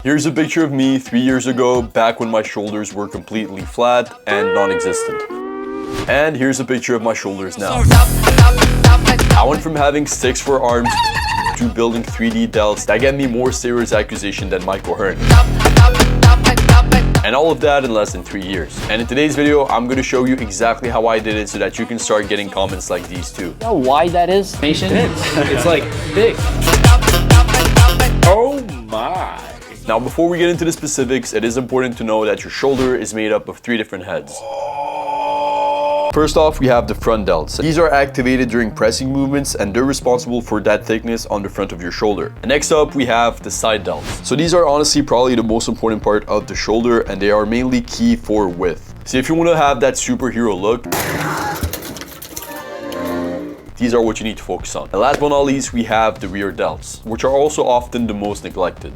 Here's a picture of me 3 years ago, back when my shoulders were completely flat and non-existent. And here's a picture of my shoulders now. I went from having 6 forearms to building 3D delts that get me more steroids accusation than Mike O'Hearn. And all of that in less than 3 years. And in today's video, I'm going to show you exactly how I did it so that you can start getting comments like these too. You know why that is? It's like big. Oh my. Now, before we get into the specifics, it is important to know that your shoulder is made up of 3 different heads. First off, we have the front delts. These are activated during pressing movements and they're responsible for that thickness on the front of your shoulder. And next up, we have the side delts. So these are honestly probably the most important part of the shoulder and they are mainly key for width. So if you want to have that superhero look, these are what you need to focus on. And last but not least, we have the rear delts, which are also often the most neglected.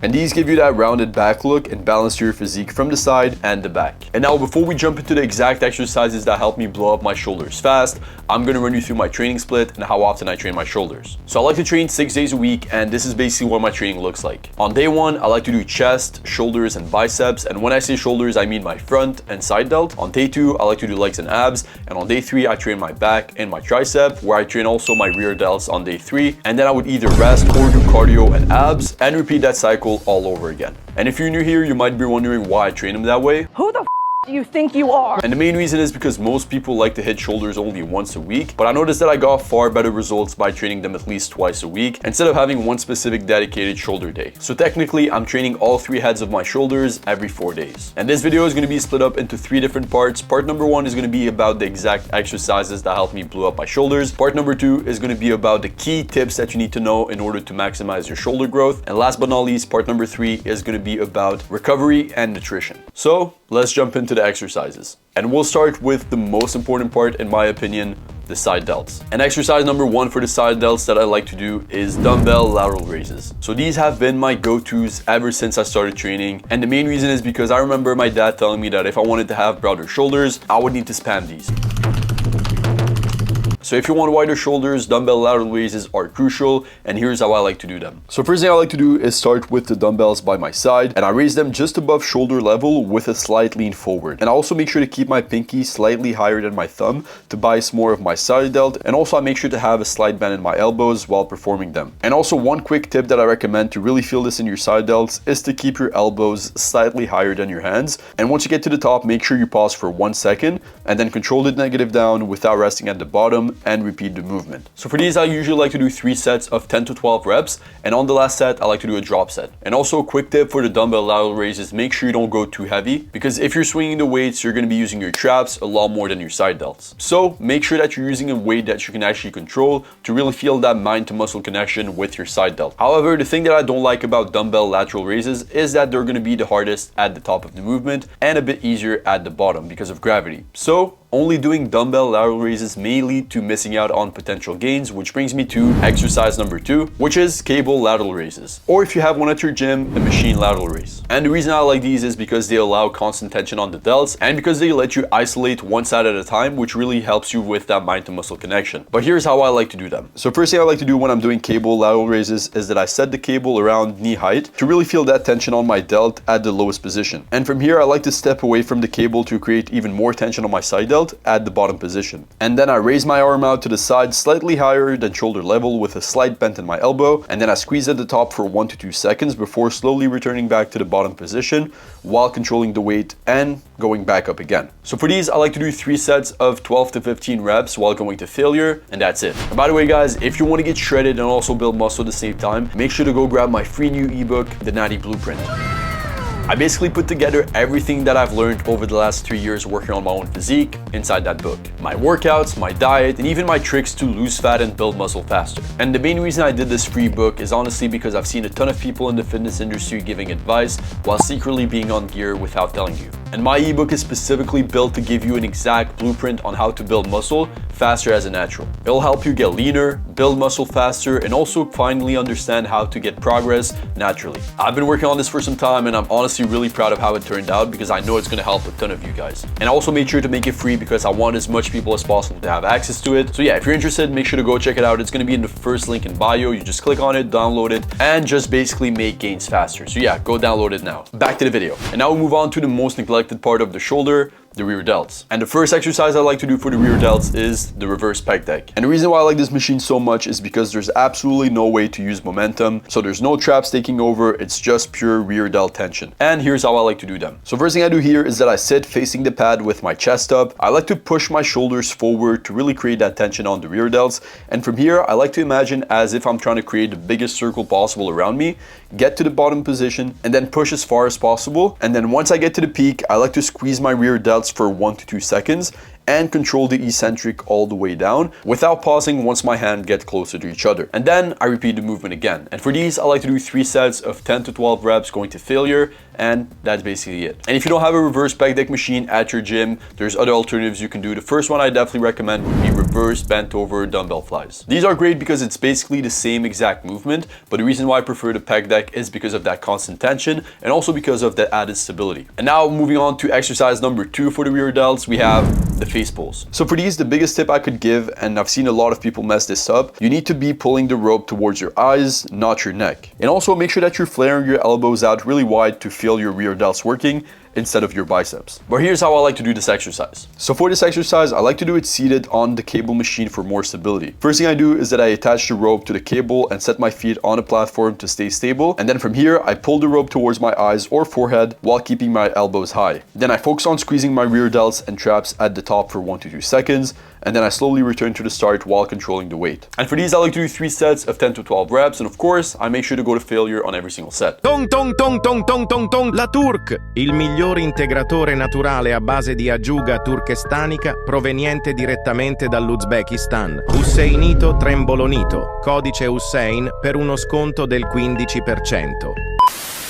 And these give you that rounded back look and balance to your physique from the side and the back. And now before we jump into the exact exercises that help me blow up my shoulders fast, I'm gonna run you through my training split and how often I train my shoulders. So I like to train 6 days a week and this is basically what my training looks like. On day 1, I like to do chest, shoulders, and biceps. And when I say shoulders, I mean my front and side delt. On day 2, I like to do legs and abs. And on day 3, I train my back and my tricep, where I train also my rear delts on day 3. And then I would either rest or do cardio and abs and repeat that cycle all over again. And if you're new here, you might be wondering why I train them that way. Who the do you think you are? And the main reason is because most people like to hit shoulders only once a week, but I noticed that I got far better results by training them at least twice a week instead of having one specific dedicated shoulder day. So technically, I'm training all 3 heads of my shoulders every 4 days. And this video is going to be split up into 3 different parts. Part number 1 is going to be about the exact exercises that help me blow up my shoulders. Part number 2 is going to be about the key tips that you need to know in order to maximize your shoulder growth. And last but not least, part number 3 is going to be about recovery and nutrition. So let's jump into the exercises. And we'll start with the most important part, in my opinion, the side delts. And exercise number 1 for the side delts that I like to do is dumbbell lateral raises. So these have been my go-tos ever since I started training. And the main reason is because I remember my dad telling me that if I wanted to have broader shoulders, I would need to spam these. So if you want wider shoulders, dumbbell lateral raises are crucial, and here's how I like to do them. So first thing I like to do is start with the dumbbells by my side, and I raise them just above shoulder level with a slight lean forward. And I also make sure to keep my pinky slightly higher than my thumb to bias more of my side delt, and also I make sure to have a slight bend in my elbows while performing them. And also one quick tip that I recommend to really feel this in your side delts is to keep your elbows slightly higher than your hands. And once you get to the top, make sure you pause for 1 second, and then control the negative down without resting at the bottom and repeat the movement. So for these, I usually like to do 3 sets of 10 to 12 reps, and on the last set, I like to do a drop set. And also a quick tip for the dumbbell lateral raises, make sure you don't go too heavy, because if you're swinging the weights, you're going to be using your traps a lot more than your side delts. So make sure that you're using a weight that you can actually control to really feel that mind to muscle connection with your side delt. However, the thing that I don't like about dumbbell lateral raises is that they're going to be the hardest at the top of the movement and a bit easier at the bottom because of gravity. So only doing dumbbell lateral raises may lead to missing out on potential gains, which brings me to exercise number 2, which is cable lateral raises. Or if you have one at your gym, a machine lateral raise. And the reason I like these is because they allow constant tension on the delts and because they let you isolate one side at a time, which really helps you with that mind to muscle connection. But here's how I like to do them. So first thing I like to do when I'm doing cable lateral raises is that I set the cable around knee height to really feel that tension on my delt at the lowest position. And from here, I like to step away from the cable to create even more tension on my side delt at the bottom position. And then I raise my arm out to the side slightly higher than shoulder level with a slight bend in my elbow, and then I squeeze at the top for 1 to 2 seconds before slowly returning back to the bottom position while controlling the weight and going back up again. So for these, I like to do 3 sets of 12 to 15 reps while going to failure, and that's it. And by the way guys, if you want to get shredded and also build muscle at the same time, make sure to go grab my free new ebook, The Natty Blueprint. I basically put together everything that I've learned over the last 3 years working on my own physique inside that book. My workouts, my diet, and even my tricks to lose fat and build muscle faster. And the main reason I did this free book is honestly because I've seen a ton of people in the fitness industry giving advice while secretly being on gear without telling you. And my ebook is specifically built to give you an exact blueprint on how to build muscle faster as a natural. It'll help you get leaner, build muscle faster, and also finally understand how to get progress naturally. I've been working on this for some time and I'm honestly honestly really proud of how it turned out because I know it's gonna help a ton of you guys. And I also made sure to make it free because I want as much people as possible to have access to it. So yeah, if you're interested, make sure to go check it out. It's gonna be in the first link in bio. You just click on it, download it, and just basically make gains faster. So yeah, go download it now. Back to the video. And now we move on to the most neglected part of the shoulder, the rear delts. And the first exercise I like to do for the rear delts is the reverse pec deck. And the reason why I like this machine so much is because there's absolutely no way to use momentum. So there's no traps taking over, it's just pure rear delt tension. And here's how I like to do them. So first thing I do here is that I sit facing the pad with my chest up. I like to push my shoulders forward to really create that tension on the rear delts. And from here, I like to imagine as if I'm trying to create the biggest circle possible around me, get to the bottom position, and then push as far as possible. And then once I get to the peak, I like to squeeze my rear delts for 1 to 2 seconds and control the eccentric all the way down without pausing once my hand gets closer to each other. And then I repeat the movement again. And for these, I like to do 3 sets of 10 to 12 reps going to failure, and that's basically it. And if you don't have a reverse pec deck machine at your gym, there's other alternatives you can do. The first one I definitely recommend would be reverse bent over dumbbell flies. These are great because it's basically the same exact movement, but the reason why I prefer the pec deck is because of that constant tension and also because of that added stability. And now moving on to exercise number 2 for the rear delts, we have the face pulls. So for these, the biggest tip I could give, and I've seen a lot of people mess this up, you need to be pulling the rope towards your eyes, not your neck. And also make sure that you're flaring your elbows out really wide to feel your rear delts working instead of your biceps. But here's how I like to do this exercise. So for this exercise, I like to do it seated on the cable machine for more stability. First thing I do is that I attach the rope to the cable and set my feet on a platform to stay stable. And then from here, I pull the rope towards my eyes or forehead while keeping my elbows high. Then I focus on squeezing my rear delts and traps at the top for 1 to 2 seconds. And then I slowly return to the start while controlling the weight. And for these, I like to do 3 sets of 10 to 12 reps. And of course, I make sure to go to failure on every single set. Tong tong tong tong tong tong tong, la Turk, il miglior integratore naturale a base di aggiuga turkestanica proveniente direttamente dall'Uzbekistan. Husseinito Trembolonito, codice Hussein per uno sconto del 15%.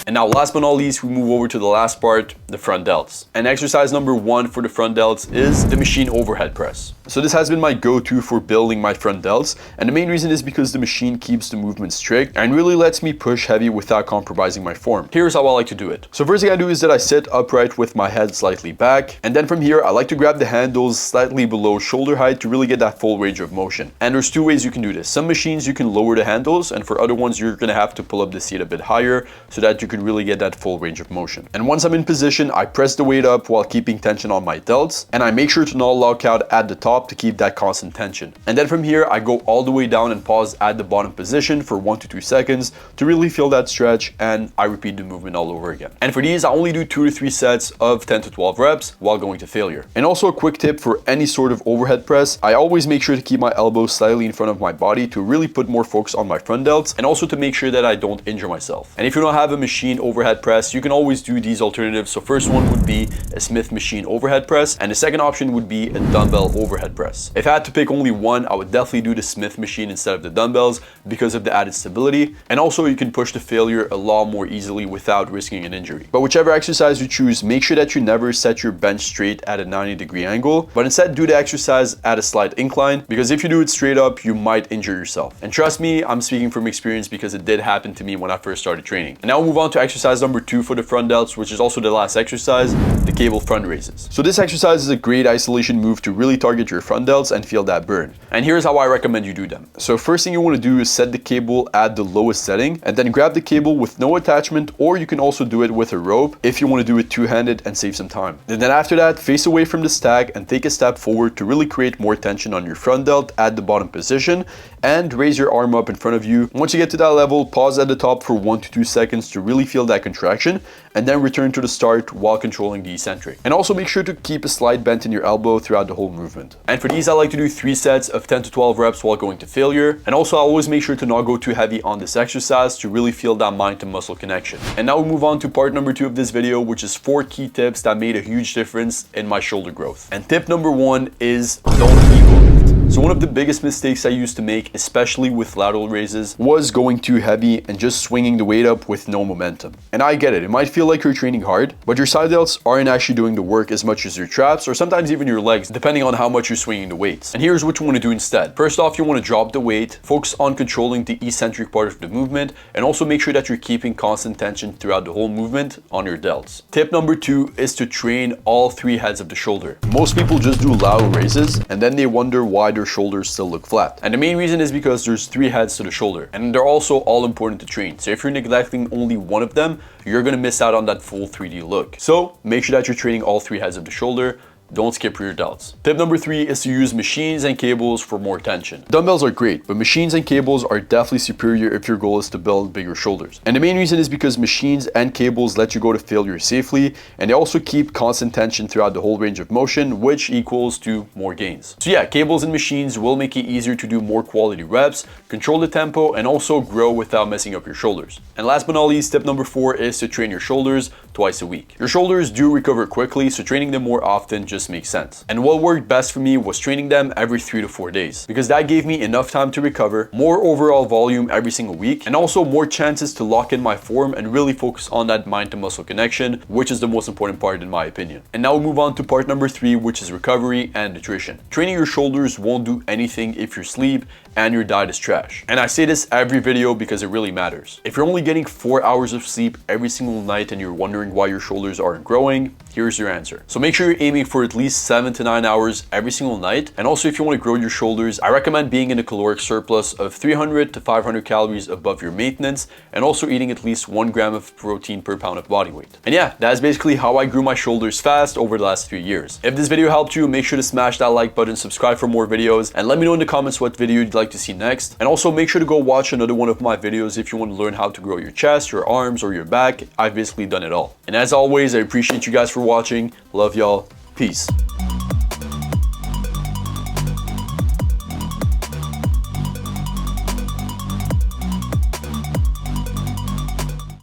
And now last but not least, we move over to the last part, the front delts. And exercise number 1 for the front delts is the machine overhead press. So this has been my go-to for building my front delts. And the main reason is because the machine keeps the movement strict and really lets me push heavy without compromising my form. Here's how I like to do it. So first thing I do is that I sit upright with my head slightly back. And then from here, I like to grab the handles slightly below shoulder height to really get that full range of motion. And there's 2 ways you can do this. Some machines you can lower the handles, and for other ones, you're gonna have to pull up the seat a bit higher so that you can really get that full range of motion. And once I'm in position, I press the weight up while keeping tension on my delts, and I make sure to not lock out at the top to keep that constant tension. And then from here, I go all the way down and pause at the bottom position for 1 to 2 seconds to really feel that stretch, and I repeat the movement all over again. And for these, I only do 2 to 3 sets of 10 to 12 reps while going to failure. And also a quick tip for any sort of overhead press, I always make sure to keep my elbows slightly in front of my body to really put more focus on my front delts, and also to make sure that I don't injure myself. And if you don't have a machine overhead press, you can always do these alternatives. So first one would be a Smith machine overhead press, and the second option would be a dumbbell overhead press. If I had to pick only one, I would definitely do the Smith machine instead of the dumbbells because of the added stability, and also you can push to failure a lot more easily without risking an injury. But whichever exercise you choose, make sure that you never set your bench straight at a 90-degree angle, but instead do the exercise at a slight incline, because if you do it straight up, you might injure yourself. And trust me, I'm speaking from experience because it did happen to me when I first started training. And now we'll move on to exercise number 2 for the front delts, which is also the last exercise, the cable front raises. So this exercise is a great isolation move to really target your front delts and feel that burn. And here's how I recommend you do them. So first thing you want to do is set the cable at the lowest setting, and then grab the cable with no attachment, or you can also do it with a rope if you want to do it two-handed and save some time. And then after that, face away from the stack and take a step forward to really create more tension on your front delt at the bottom position, and raise your arm up in front of you. Once you get to that level, pause at the top for 1 to 2 seconds to really feel that contraction, and then return to the start while controlling the eccentric. And also make sure to keep a slight bend in your elbow throughout the whole movement. And for these, I like to do 3 sets of 10 to 12 reps while going to failure. And also I always make sure to not go too heavy on this exercise to really feel that mind to muscle connection. And now we move on to part number 2 of this video, which is 4 key tips that made a huge difference in my shoulder growth. And tip number 1 is don't ego lift. So one of the biggest mistakes I used to make, especially with lateral raises, was going too heavy and just swinging the weight up with no momentum. And I get it might feel like you're training hard, but your side delts aren't actually doing the work as much as your traps or sometimes even your legs, depending on how much you're swinging the weights. And here's what you want to do instead. First off, you want to drop the weight, focus on controlling the eccentric part of the movement, and also make sure that you're keeping constant tension throughout the whole movement on your delts. Tip number 2 is to train all 3 heads of the shoulder. Most people just do lateral raises and then they wonder why their shoulders still look flat. And the main reason is because there's 3 heads to the shoulder, and they're also all important to train. So if you're neglecting only one of them, you're gonna miss out on that full 3D look. So make sure that you're training all 3 heads of the shoulder. Don't skip rear delts. Tip number 3 is to use machines and cables for more tension. Dumbbells are great, but machines and cables are definitely superior if your goal is to build bigger shoulders. And the main reason is because machines and cables let you go to failure safely, and they also keep constant tension throughout the whole range of motion, which equals to more gains. So yeah, cables and machines will make it easier to do more quality reps, control the tempo, and also grow without messing up your shoulders. And last but not least, tip number 4 is to train your shoulders twice a week. Your shoulders do recover quickly, so training them more often just makes sense. And what worked best for me was training them every 3 to 4 days, because that gave me enough time to recover, more overall volume every single week, and also more chances to lock in my form and really focus on that mind to muscle connection, which is the most important part in my opinion. And now we move on to part number 3, which is recovery and nutrition. Training your shoulders won't do anything if your sleep and your diet is trash. And I say this every video because it really matters. If you're only getting 4 hours of sleep every single night and you're wondering why your shoulders aren't growing, here's your answer. So make sure you're aiming for at least 7 to 9 hours every single night. And also, if you want to grow your shoulders, I recommend being in a caloric surplus of 300 to 500 calories above your maintenance, and also eating at least 1 gram of protein per pound of body weight. And yeah, that's basically how I grew my shoulders fast over the last 3 years. If this video helped you, make sure to smash that like button, subscribe for more videos, and let me know in the comments what video you'd like to see next. And also make sure to go watch another one of my videos if you want to learn how to grow your chest, your arms, or your back. I've basically done it all. And as always, I appreciate you guys for watching. Love y'all. Peace.